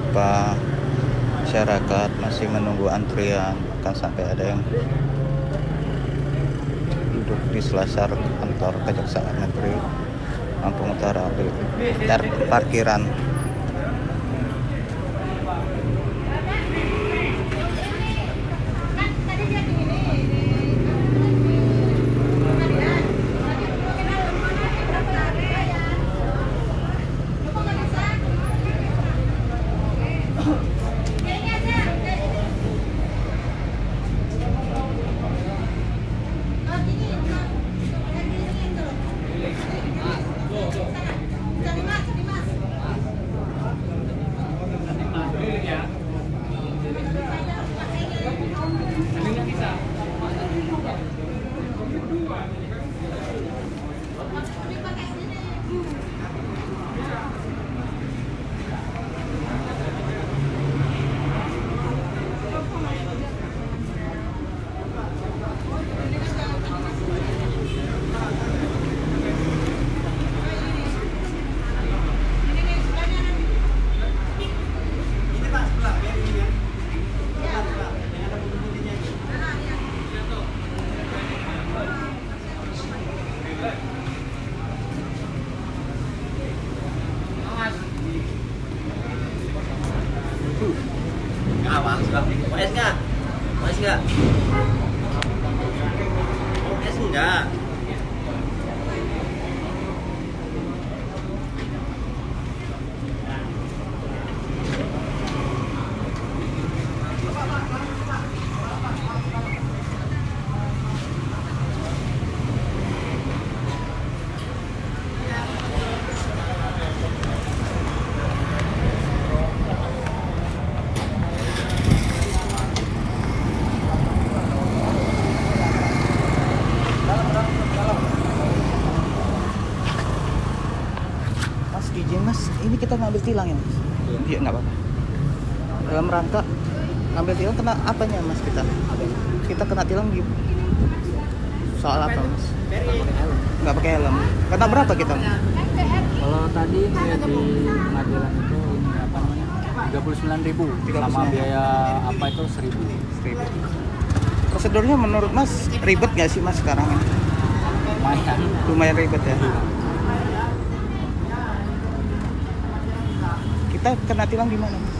beberapa masyarakat masih menunggu antrian, bahkan sampai ada yang duduk di selasar kantor Kejaksaan Negeri Lampung Utara di parkiran. Mau es nggak? Mau es nggak? Mau es nggak? Mas, izin mas, ini kita ngambil tilang ya mas? Iya, nggak apa-apa. Dalam rangka ngambil tilang kena apanya mas kita? Kita kena tilang di soal apa mas? Nggak pakai helm. Kena berapa kita? Kalau tadi di pengadilan itu ini apa namanya 39.000 sama 39.000. biaya apa itu 1.000. Prosedurnya menurut mas ribet nggak sih mas sekarang ini? Lumayan. Lumayan ribet ya. Kita kena tilang di mana mas?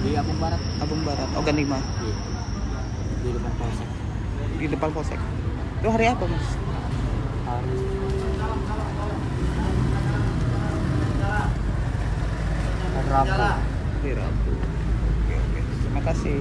Di Abung Barat. Abung Barat, Ogan 5. Di depan polsek. Di depan polsek. Itu hari apa mas? Hari Rabu. Di Rabu. Oke, oke. Terima kasih.